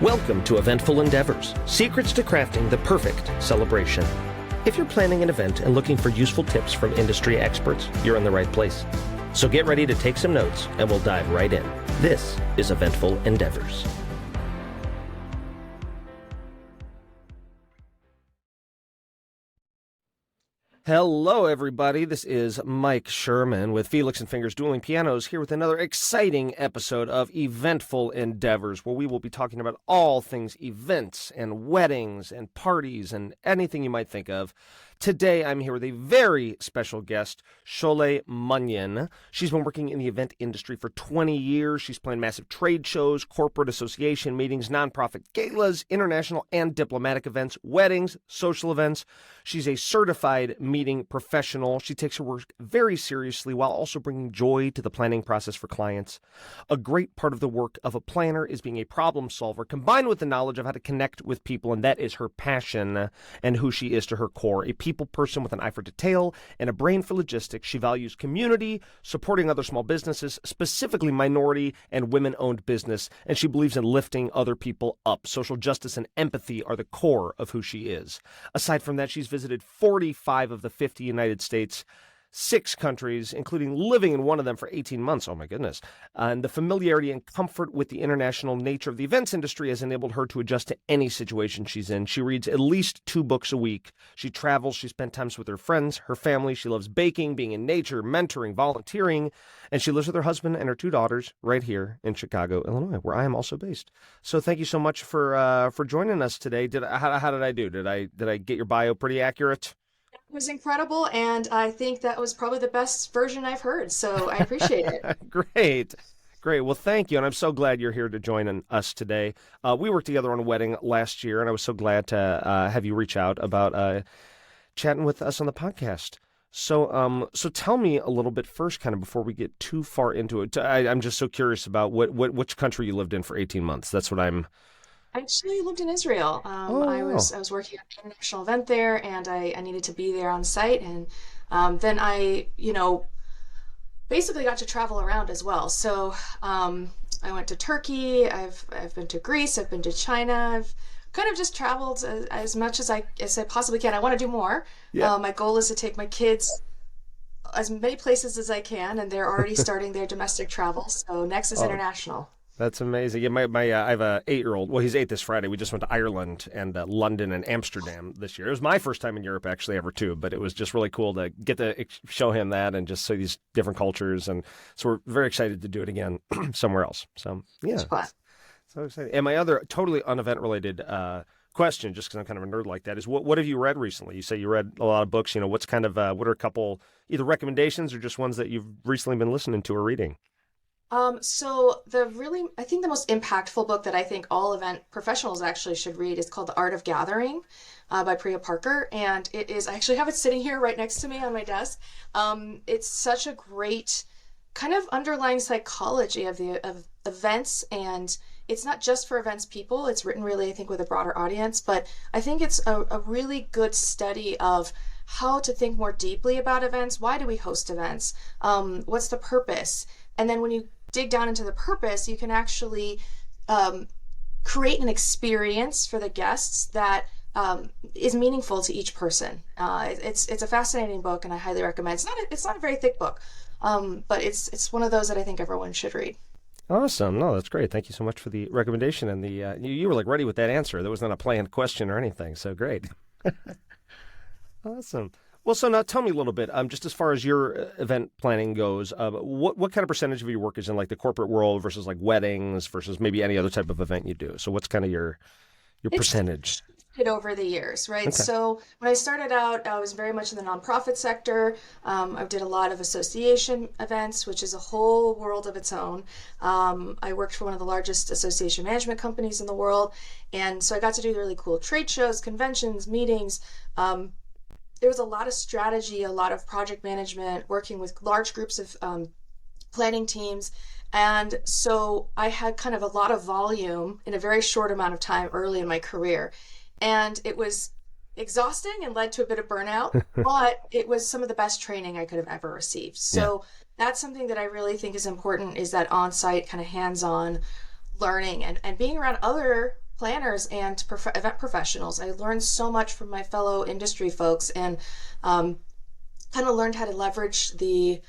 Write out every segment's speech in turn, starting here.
Welcome to Eventful Endeavors, secrets to crafting the perfect celebration. If you're planning an event and looking for useful tips from industry experts, you're in the right place. So get ready to take some notes and we'll dive right in. This is Eventful Endeavors. Hello, everybody. This is Mike Sherman with Felix and Fingers Dueling Pianos here with another exciting episode of Eventful Endeavors, where we will be talking about all things events and weddings and parties and anything you might think of. Today, I'm here with a very special guest, Sholeh Munion. She's been working in the event industry for 20 years. She's planned massive trade shows, corporate association meetings, nonprofit galas, international and diplomatic events, weddings, social events. She's a certified meeting professional. She takes her work very seriously while also bringing joy to the planning process for clients. A great part of the work of a planner is being a problem solver, combined with the knowledge of how to connect with people, and that is her passion and who she is to her core. A people person with an eye for detail and a brain for logistics. She values community, supporting other small businesses, specifically minority and women-owned business, and she believes in lifting other people up. Social justice and empathy are the core of who she is. Aside from that, she's visited 45 of the 50 United States, 6 countries, including living in one of them for 18 months. Oh, my goodness. And the familiarity and comfort with the international nature of the events industry has enabled her to adjust to any situation she's in. She reads at least 2 books a week. She travels. She spends time with her friends, her family. She loves baking, being in nature, mentoring, volunteering. And she lives with her husband and her 2 daughters right here in Chicago, Illinois, where I am also based. So thank you so much for joining us today. How did I do? Did I get your bio pretty accurate? It was incredible, and I think that was probably the best version I've heard, so I appreciate it. Great. Well, thank you, and I'm so glad you're here to join us today. We worked together on a wedding last year, and I was so glad to have you reach out about chatting with us on the podcast. So tell me a little bit first, kind of before we get too far into it. I'm just so curious about which country you lived in for 18 months. That's what I'm... I actually lived in Israel. I Oh, was working on an international event there, and I needed to be there on site, and then I, basically got to travel around as well. So I went to Turkey. I've been to Greece. I've been to China. I've kind of just traveled as much as I possibly can. I want to do more. yeah. My goal is to take my kids as many places as I can, and they're already starting their domestic travel. So next is Oh, international. that's amazing. Yeah, I have a 8-year-old. Well, he's 8 this Friday. We just went to Ireland and London and Amsterdam this year. It was my first time in Europe actually ever too, but it was just really cool to get to show him that and just see these different cultures. And so we're very excited to do it again somewhere else. So yeah, It's fun. so exciting. And my other totally unevent related question, just because I'm kind of a nerd like that, is what have you read recently? You say you read a lot of books. What's kind of what are a couple either recommendations or just ones that you've recently been listening to or reading? So I think the most impactful book that I think all event professionals actually should read is called The Art of Gathering, by Priya Parker. And I actually have it sitting here right next to me on my desk. It's such a great kind of underlying psychology of events, and it's not just for events people. It's written really, I think, with a broader audience, but I think it's a really good study of how to think more deeply about events. Why do we host events? What's the purpose? And then when you dig down into the purpose, you can actually create an experience for the guests that is meaningful to each person. It's a fascinating book, and I highly recommend. It's not a very thick book, but it's one of those that I think everyone should read. Awesome. No, that's great. Thank you so much for the recommendation. And you were like ready with that answer. There was not a planned question or anything. So great. Awesome. Well, so now tell me a little bit, just as far as your event planning goes, what kind of percentage of your work is in like the corporate world versus like weddings versus maybe any other type of event you do? So what's kind of your It's percentage? shifted over the years, right? Okay. So when I started out, I was very much in the nonprofit sector. I did a lot of association events, which is a whole world of its own. I worked for one of the largest association management companies in the world, and so I got to do really cool trade shows, conventions, meetings. There was a lot of strategy, a lot of project management, working with large groups of planning teams. And so I had kind of a lot of volume in a very short amount of time early in my career. And it was exhausting and led to a bit of burnout, but it was some of the best training I could have ever received. Yeah. So that's something that I really think is important, is that on-site kind of hands-on learning and being around other planners and event professionals. I learned so much from my fellow industry folks, and kind of learned how to leverage the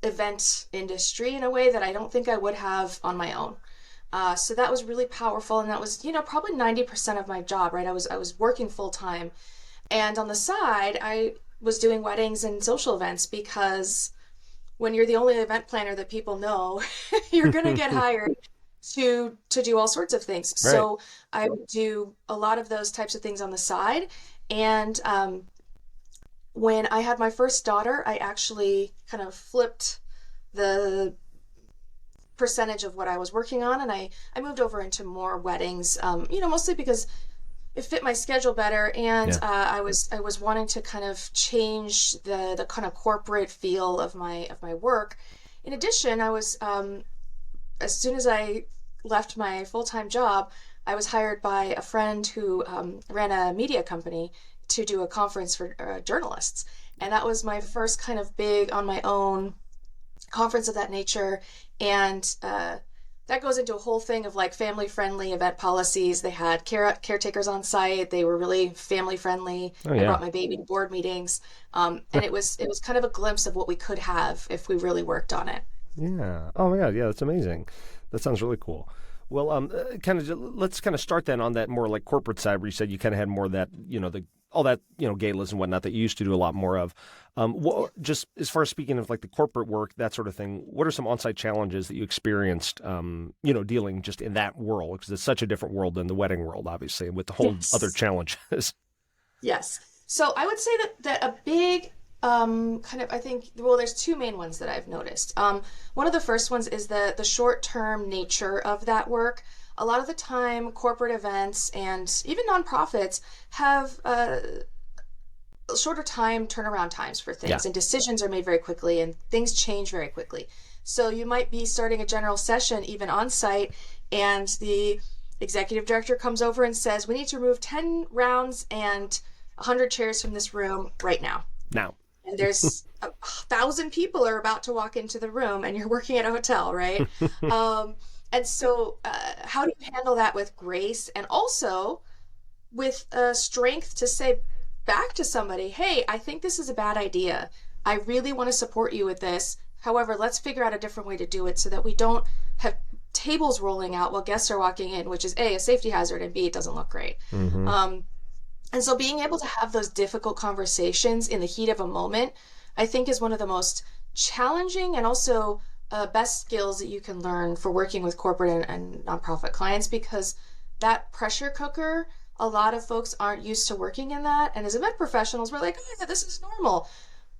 event industry in a way that I don't think I would have on my own. So that was really powerful, and that was, probably 90% of my job, right? I was working full time, and on the side, I was doing weddings and social events, because when you're the only event planner that people know, you're going to get hired to do all sorts of things. Right. So I would do a lot of those types of things on the side, and when I had my first daughter, I actually kind of flipped the percentage of what I was working on, and I moved over into more weddings, mostly because it fit my schedule better, and I was wanting to kind of change the kind of corporate feel of my work. In addition, I was as soon as I left my full-time job, I was hired by a friend who ran a media company to do a conference for journalists. And that was my first kind of big on my own conference of that nature. And that goes into a whole thing of like family-friendly event policies. They had caretakers on site. They were really family-friendly. Oh, yeah. I brought my baby to board meetings. And it was kind of a glimpse of what we could have if we really worked on it. Yeah. Oh my God. Yeah, that's amazing. That sounds really cool. Well, let's kind of start then on that more like corporate side, where you said you kind of had more of that, all that, galas and whatnot that you used to do a lot more of. Just as far as speaking of like the corporate work, that sort of thing, what are some on-site challenges that you experienced, dealing just in that world? Because it's such a different world than the wedding world, obviously, with the whole other challenges. Yes. So I would say that a big I think, well, there's two main ones that I've noticed. One of the first ones is the short-term nature of that work. A lot of the time, corporate events and even nonprofits have shorter time turnaround times for things, and decisions are made very quickly, and things change very quickly. So you might be starting a general session even on site, and the executive director comes over and says, we need to remove 10 rounds and 100 chairs from this room right now. And there's 1,000 people are about to walk into the room, and you're working at a hotel, right? And so how do you handle that with grace, and also with strength to say back to somebody, hey, I think this is a bad idea. I really want to support you with this. However, let's figure out a different way to do it so that we don't have tables rolling out while guests are walking in, which is A, a safety hazard, and B, it doesn't look great. Mm-hmm. And so being able to have those difficult conversations in the heat of a moment, I think, is one of the most challenging and also best skills that you can learn for working with corporate and nonprofit clients, because that pressure cooker, a lot of folks aren't used to working in that. And as event professionals, we're like, oh, yeah, this is normal.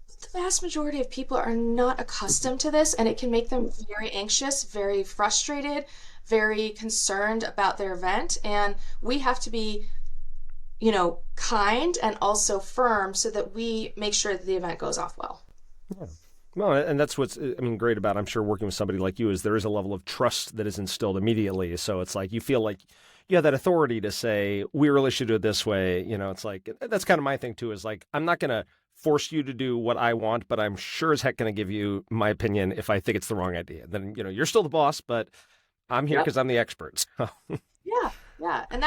But the vast majority of people are not accustomed to this, and it can make them very anxious, very frustrated, very concerned about their event. And we have to be kind and also firm so that we make sure that the event goes off well. Yeah. Well, and that's what's, great about, I'm sure, working with somebody like you, is there is a level of trust that is instilled immediately. So it's like, you feel like you have that authority to say, we really should do it this way. It's like, that's kind of my thing too, is like, I'm not going to force you to do what I want, but I'm sure as heck going to give you my opinion if I think it's the wrong idea. Then, you're still the boss, but I'm here because I'm the expert. So. Yeah. And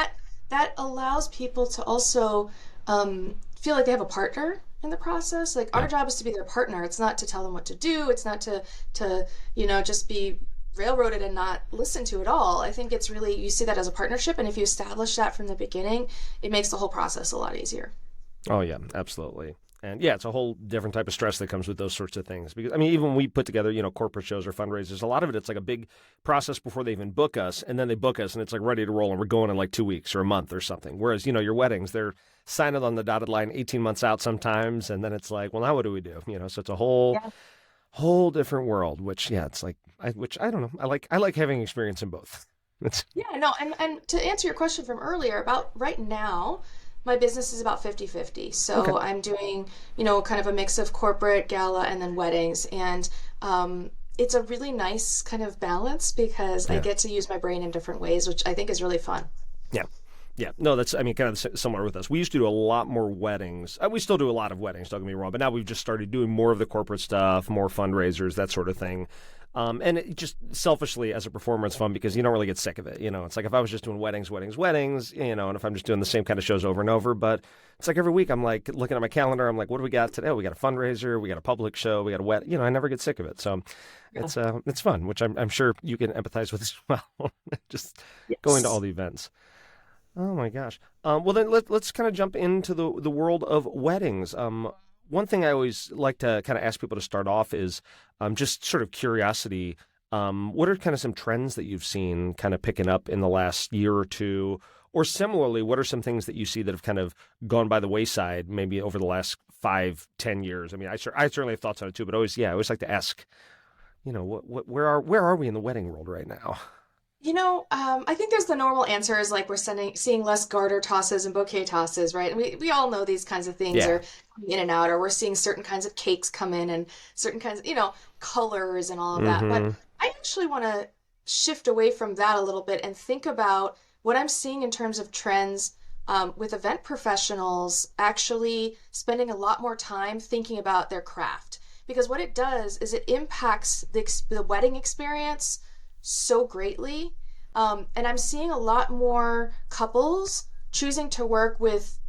that allows people to also feel like they have a partner in the process. Like, our job is to be their partner. It's not to tell them what to do. It's not to just be railroaded and not listen to it all. I think it's really, you see that as a partnership, and if you establish that from the beginning, it makes the whole process a lot easier. Oh yeah, absolutely. And yeah, it's a whole different type of stress that comes with those sorts of things. Because even when we put together, corporate shows or fundraisers, a lot of it's like a big process before they even book us, and then they book us, and it's like ready to roll, and we're going in like 2 weeks or a month or something. Whereas your weddings, they're signed on the dotted line 18 months out sometimes, and then it's like, well, now what do we do? So it's a whole different world. Which it's like, I don't know. I like having experience in both. And to answer your question from earlier about right now, my business is about 50-50. So I'm doing, kind of a mix of corporate, gala, and then weddings. And it's a really nice kind of balance, because I get to use my brain in different ways, which I think is really fun. Yeah. Yeah. No, that's, kind of similar with us. We used to do a lot more weddings. We still do a lot of weddings, don't get me wrong, but now we've just started doing more of the corporate stuff, more fundraisers, that sort of thing. And it just selfishly as a performer, it's fun because you don't really get sick of it. It's like if I was just doing weddings, and if I'm just doing the same kind of shows over and over, but it's like every week I'm like looking at my calendar. I'm like, what do we got today? Oh, we got a fundraiser, we got a public show, we got a wedding. I never get sick of it. So it's fun, which I'm sure you can empathize with as well. Just going to all the events. Oh my gosh. Well, then let's kind of jump into the world of weddings. One thing I always like to kind of ask people to start off is just sort of curiosity. What are kind of some trends that you've seen kind of picking up in the last year or two? Or similarly, what are some things that you see that have kind of gone by the wayside maybe over the last 5-10 years? I mean, I certainly have thoughts on it too, but I always like to ask, where are we in the wedding world right now? I think there's the normal answers like we're seeing less garter tosses and bouquet tosses, right? And we all know these kinds of things are coming in and out, or we're seeing certain kinds of cakes come in and certain kinds of, colors and all of that. But I actually want to shift away from that a little bit and think about what I'm seeing in terms of trends with event professionals actually spending a lot more time thinking about their craft. Because what it does is it impacts the wedding experience so greatly. And I'm seeing a lot more couples choosing to work with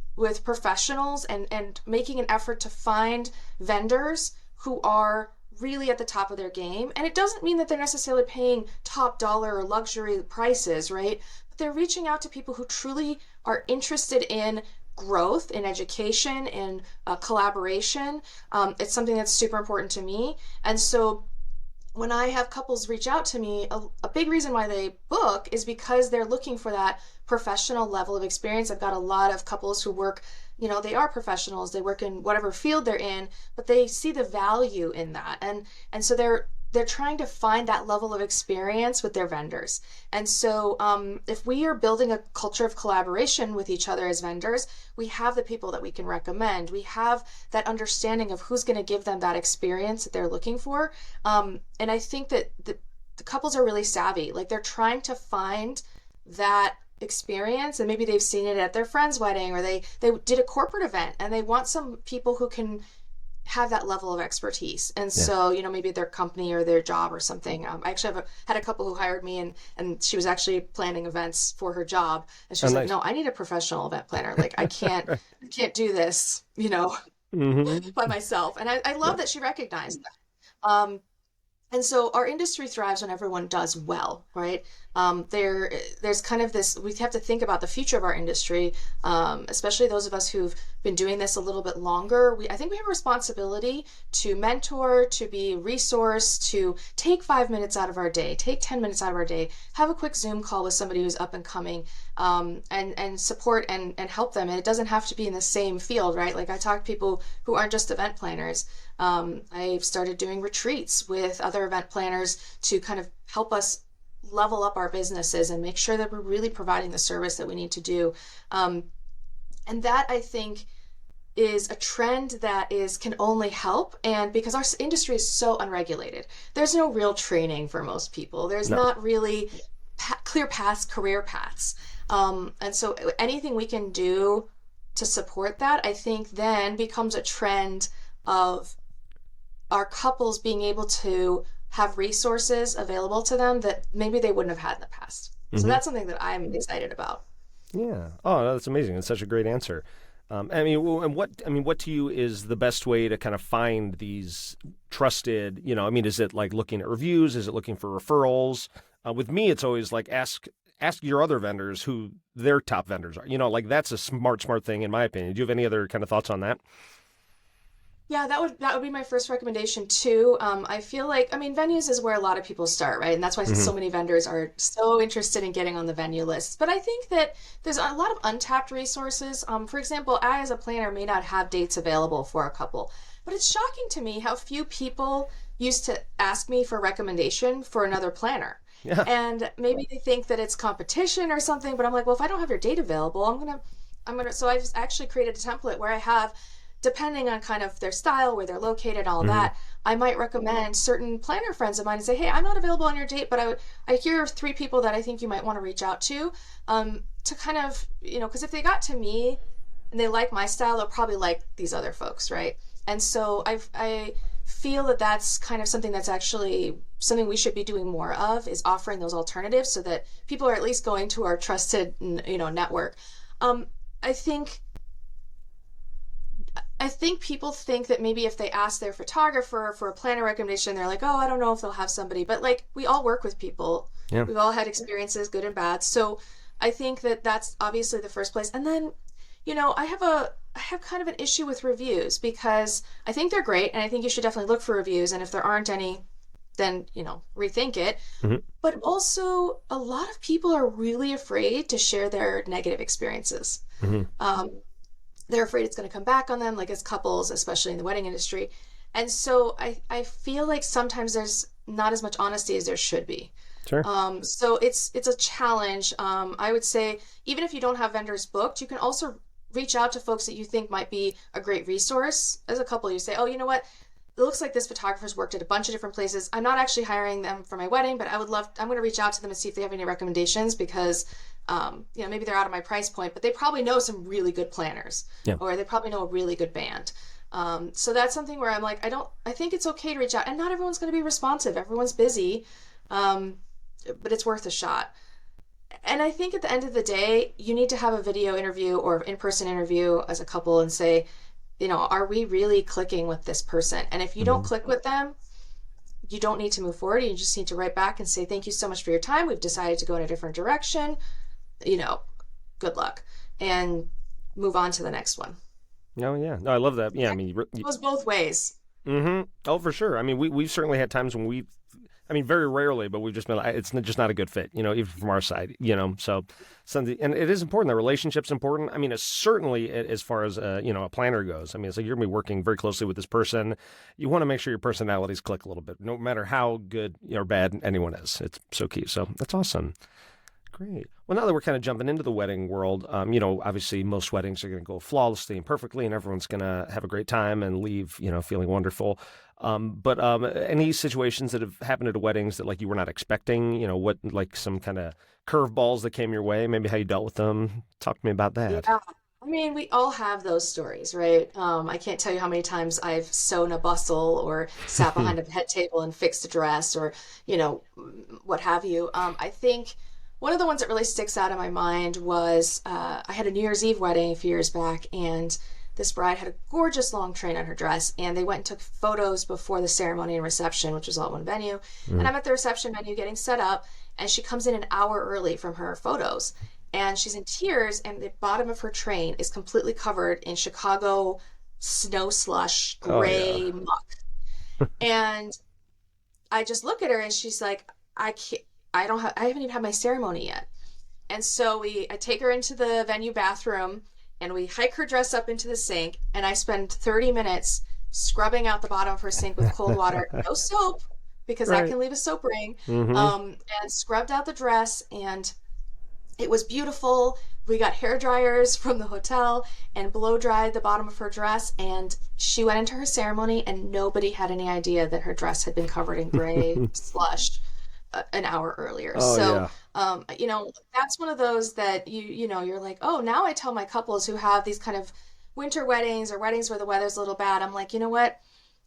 professionals and making an effort to find vendors who are really at the top of their game. And it doesn't mean that they're necessarily paying top dollar or luxury prices, right? But they're reaching out to people who truly are interested in growth, in education, in collaboration. It's something that's super important to me. And so when I have couples reach out to me, a big reason why they book is because they're looking for that professional level of experience. I've got a lot of couples who work, they are professionals, they work in whatever field they're in, but they see the value in that. And so they're trying to find that level of experience with their vendors. And so if we are building a culture of collaboration with each other as vendors, we have the people that we can recommend. We have that understanding of who's going to give them that experience that they're looking for. And I think that the couples are really savvy. Like they're trying to find that experience, and maybe they've seen it at their friend's wedding, or they did a corporate event and they want some people who can have that level of expertise. And so, maybe their company or their job or something. I actually had a couple who hired me and she was actually planning events for her job. And she was like, no, I need a professional event planner. Like I can't do this, by myself. And I love that she recognized that. And so our industry thrives when everyone does well, right? There's kind of this, we have to think about the future of our industry, especially those of us who've been doing this a little bit longer. I think we have a responsibility to mentor, to be a resource, to take 5 minutes out of our day, take 10 minutes out of our day, have a quick Zoom call with somebody who's up and coming, and support and help them. And it doesn't have to be in the same field, right? Like I talk to people who aren't just event planners. I've started doing retreats with other event planners to kind of help us level up our businesses and make sure that we're really providing the service that we need to do. And that, I think, is a trend that can only help. And because our industry is so unregulated, there's no real training for most people. There's not really clear paths, career paths. And so anything we can do to support that, I think then becomes a trend of our couples being able to have resources available to them that maybe they wouldn't have had in the past. So that's something that I'm excited about. Yeah. Oh, that's amazing. That's such a great answer. What to you is the best way to kind of find these trusted, is it like looking at reviews? Is it looking for referrals? With me, it's always like ask your other vendors who their top vendors are. Like that's a smart thing in my opinion. Do you have any other kind of thoughts on that? Yeah, that would be my first recommendation too. I feel like, venues is where a lot of people start, right? And that's why so many vendors are so interested in getting on the venue list. But I think that there's a lot of untapped resources. For example, I as a planner may not have dates available for a couple, but it's shocking to me how few people used to ask me for recommendation for another planner. Yeah. And maybe they think that it's competition or something, but I'm like, well, if I don't have your date available, so I've actually created a template where I have, depending on kind of their style, where they're located, all that, I might recommend certain planner friends of mine and say, hey, I'm not available on your date, but I hear 3 people that I think you might want to reach out to kind of, because if they got to me and they like my style, they'll probably like these other folks, right? And so I feel that that's kind of something that's actually something we should be doing more of, is offering those alternatives so that people are at least going to our trusted, network. Um, I think I think people think that maybe if they ask their photographer for a planner recommendation, they're like, oh, I don't know if they'll have somebody. But like, we all work with people. Yeah. We've all had experiences, good and bad. So I think that that's obviously the first place. And then, I have kind of an issue with reviews because I think they're great and I think you should definitely look for reviews. And if there aren't any, then, rethink it. Hmm. But also, a lot of people are really afraid to share their negative experiences. Hmm. They're afraid it's going to come back on them, like as couples, especially in the wedding industry. And so I feel like sometimes there's not as much honesty as there should be. Sure. So it's a challenge. I would say even if you don't have vendors booked, you can also reach out to folks that you think might be a great resource. As a couple, you say, oh, you know what? It looks like this photographer's worked at a bunch of different places. I'm not actually hiring them for my wedding, but I'm going to reach out to them and see if they have any recommendations because maybe they're out of my price point, but they probably know some really good planners, Yeah. or they probably know a really good band. So that's something where I'm like, I think it's okay to reach out, and not everyone's going to be responsive. Everyone's busy, but it's worth a shot. And I think at the end of the day, you need to have a video interview or in-person interview as a couple and say, are we really clicking with this person? And if you don't click with them, you don't need to move forward. You just need to write back and say, thank you so much for your time. We've decided to go in a different direction. Good luck, and move on to the next one. Oh, yeah. No, I love that. Yeah, I mean, It goes both ways. mm-hmm. Oh, for sure. I mean, we've certainly had times when very rarely, but we've just been like, it's just not a good fit, even from our side, so something, and it is important. The relationship's important. I mean, it's certainly as far as, a planner goes. I mean, it's like you're going to be working very closely with this person. You want to make sure your personalities click a little bit, no matter how good or bad anyone is. It's so key. So that's awesome. Great. Well, now that we're kind of jumping into the wedding world, obviously most weddings are going to go flawlessly and perfectly, and everyone's going to have a great time and leave, feeling wonderful. But any situations that have happened at weddings that like you were not expecting, what like some kind of curveballs that came your way, maybe how you dealt with them? Talk to me about that. Yeah. I mean, we all have those stories, right? I can't tell you how many times I've sewn a bustle or sat behind a head table and fixed a dress or, what have you. I think one of the ones that really sticks out in my mind was I had a New Year's Eve wedding a few years back, and this bride had a gorgeous long train on her dress, and they went and took photos before the ceremony and reception, which was all at one venue. And I'm at the reception venue getting set up, and she comes in an hour early from her photos, and she's in tears, and the bottom of her train is completely covered in Chicago snow slush, gray muck. And I just look at her, and she's like, I haven't even had my ceremony yet. And so I take her into the venue bathroom, and we hike her dress up into the sink, and I spend 30 minutes scrubbing out the bottom of her sink with cold water, no soap, because that can leave a soap ring, and scrubbed out the dress, and it was beautiful. We got hair dryers from the hotel and blow dried the bottom of her dress, and she went into her ceremony, and nobody had any idea that her dress had been covered in gray slush an hour earlier. That's one of those that you're like, oh, now I tell my couples who have these kind of winter weddings or weddings where the weather's a little bad, I'm like, you know what?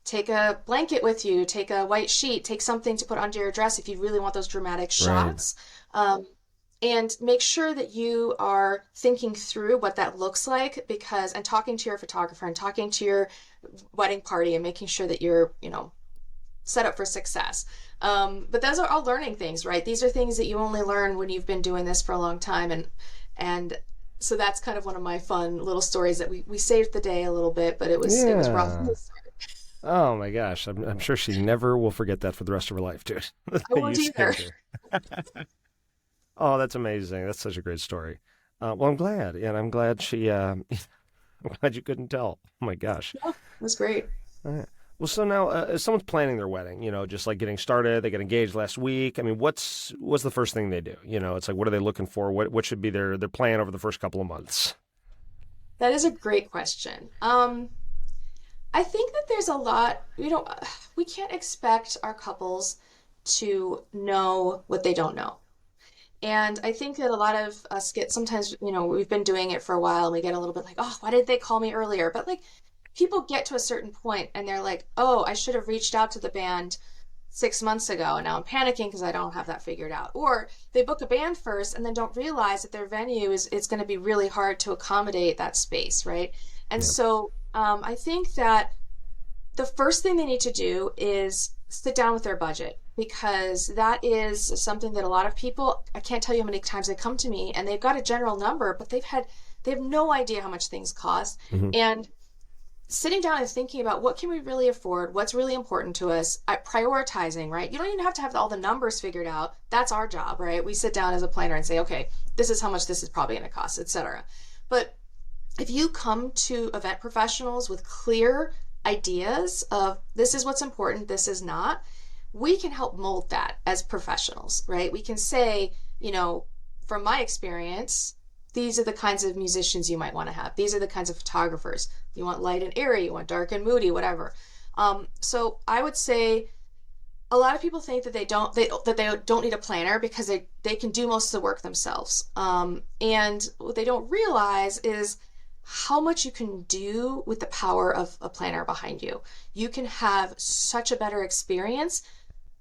Take a blanket with you, take a white sheet, take something to put under your dress if you really want those dramatic shots. And make sure that you are thinking through what that looks like, and talking to your photographer and talking to your wedding party and making sure that you're, set up for success. But those are all learning things, right? These are things that you only learn when you've been doing this for a long time. And so that's kind of one of my fun little stories that we saved the day a little bit, but it was rough. Oh my gosh. I'm sure she never will forget that for the rest of her life, too. I won't either. Oh, that's amazing. That's such a great story. Well, I'm glad. Yeah, and I'm glad I'm glad you couldn't tell. Oh my gosh. Yeah, it was great. All right. Well, so now, if someone's planning their wedding, just like getting started, they got engaged last week. I mean, what's the first thing they do? It's like, what are they looking for? What should be their plan over the first couple of months? That is a great question. I think that there's a lot, we can't expect our couples to know what they don't know. And I think that a lot of us sometimes, we've been doing it for a while and we get a little bit like, oh, why did they call me earlier? But like, people get to a certain point and they're like, oh, I should have reached out to the band 6 months ago and now I'm panicking because I don't have that figured out. Or they book a band first and then don't realize that their venue is it's going to be really hard to accommodate that space, right? And Yeah. so I think that the first thing they need to do is sit down with their budget, because that is something that a lot of people, I can't tell you how many times they come to me and they've got a general number, but they have no idea how much things cost. Hmm. And sitting down and thinking about what can we really afford, what's really important to us, prioritizing, right? You don't even have to have all the numbers figured out. That's our job, right? We sit down as a planner and say, okay, this is how much this is probably going to cost, etc. But if you come to event professionals with clear ideas of this is what's important, this is not, we can help mold that as professionals, right? We can say, from my experience, these are the kinds of musicians you might want to have. These are the kinds of photographers. You want light and airy, you want dark and moody, whatever. So I would say a lot of people think that they don't need a planner because they can do most of the work themselves. And what they don't realize is how much you can do with the power of a planner behind you. You can have such a better experience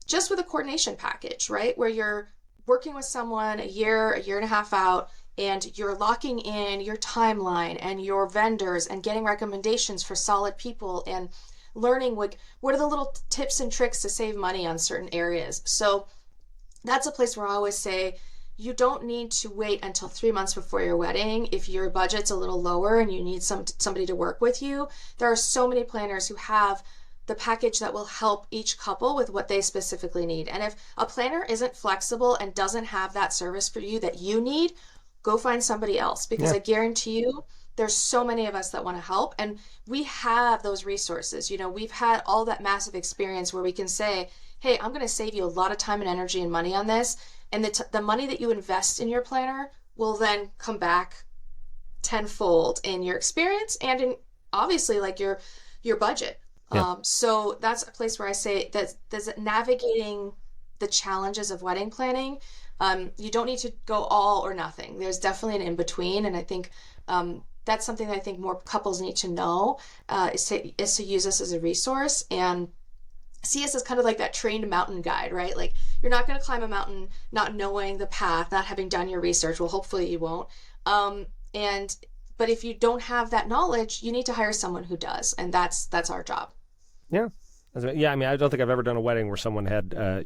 just with a coordination package, right? Where you're working with someone a year and a half out, and you're locking in your timeline and your vendors and getting recommendations for solid people and learning what are the little tips and tricks to save money on certain areas. So that's a place where I always say you don't need to wait until 3 months before your wedding. If your budget's a little lower and you need somebody to work with you, there are so many planners who have the package that will help each couple with what they specifically need. And if a planner isn't flexible and doesn't have that service for you that you need, go find somebody else, because Yeah. I guarantee you there's so many of us that want to help, and we have those resources. We've had all that massive experience where we can say, hey, I'm going to save you a lot of time and energy and money on this, and the money that you invest in your planner will then come back tenfold in your experience and in obviously like your budget. Yeah. So that's a place where I say that there's navigating the challenges of wedding planning. You don't need to go all or nothing. There's definitely an in between, and I think that's something that I think more couples need to know, is to use us as a resource and see us as kind of like that trained mountain guide, right? Like, you're not going to climb a mountain not knowing the path, not having done your research. Well, hopefully you won't. But if you don't have that knowledge, you need to hire someone who does, and that's our job. Yeah. Yeah, I mean, I don't think I've ever done a wedding where someone had, a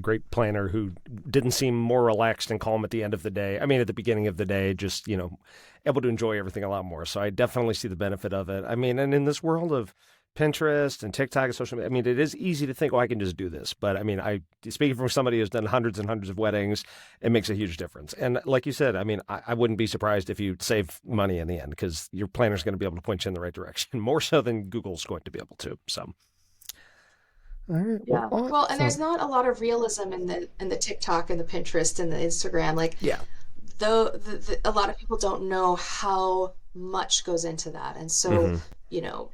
great planner who didn't seem more relaxed and calm at the end of the day. I mean, at the beginning of the day, just, able to enjoy everything a lot more. So I definitely see the benefit of it. I mean, and in this world of Pinterest and TikTok and social media, I mean, it is easy to think, oh, I can just do this. But I mean, speaking from somebody who's done hundreds and hundreds of weddings, it makes a huge difference. And like you said, I mean, I wouldn't be surprised if you save money in the end, because your planner's going to be able to point you in the right direction, more so than Google's going to be able to. So. All right. Yeah. Well, and there's not a lot of realism in the TikTok and the Pinterest and the Instagram. Like, Yeah. though a lot of people don't know how much goes into that. And so, Mm-hmm.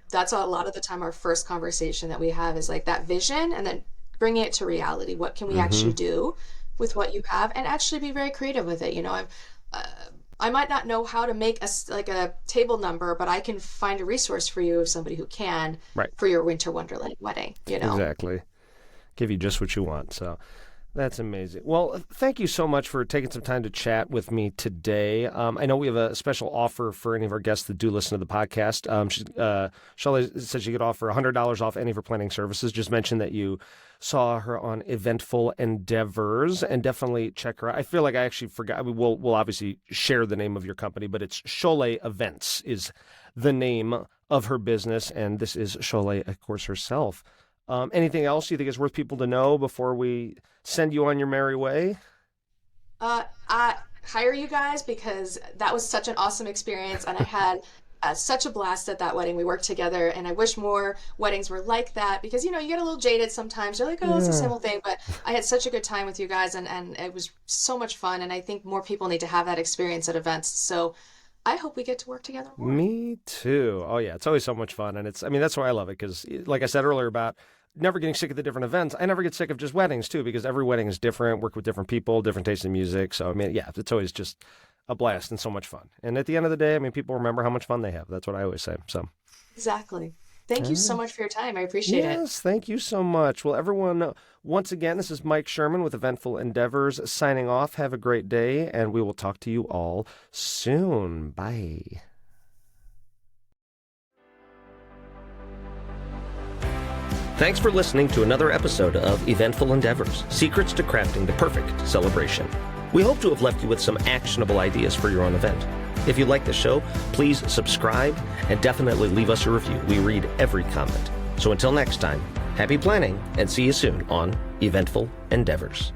That's a lot of the time our first conversation that we have is like that vision, and then bringing it to reality. What can we actually do with what you have, and actually be very creative with it? I might not know how to make a table number, but I can find a resource for you of somebody who can, Right. for your winter wonderland wedding, Exactly. Give you just what you want. So that's amazing. Well, thank you so much for taking some time to chat with me today. I know we have a special offer for any of our guests that do listen to the podcast. Sholeh said she could offer $100 off any of her planning services. Just mention that you saw her on Eventful Endeavors, and definitely check her out. I feel like I actually forgot. I mean, we'll obviously share the name of your company, but it's Sholeh Events is the name of her business, and this is Sholeh, of course, herself. Anything else you think is worth people to know before we send you on your merry way? I hire you guys because that was such an awesome experience, and I had such a blast at that wedding. We worked together, and I wish more weddings were like that, because you get a little jaded sometimes. You're like, oh, it's a simple thing, but I had such a good time with you guys, and it was so much fun, and I think more people need to have that experience at events. So I hope we get to work together more. Me too. Oh yeah, it's always so much fun, and that's why I love it, because like I said earlier about never getting sick of the different events, I never get sick of just weddings too, because every wedding is different, work with different people, different tastes in music. So I mean, yeah, it's always just a blast and so much fun. And at the end of the day, I mean, people remember how much fun they have. That's what I always say. So Exactly. Thank you so Ah, much for your time. I appreciate it. yes, thank you so much. Well, everyone, once again, this is Mike Sherman with Eventful Endeavors signing off. Have a great day, and we will talk to you all soon. Bye. Thanks for listening to another episode of Eventful Endeavors, Secrets to Crafting the Perfect Celebration. We hope to have left you with some actionable ideas for your own event. If you like the show, please subscribe and definitely leave us a review. We read every comment. So until next time, happy planning and see you soon on Eventful Endeavors.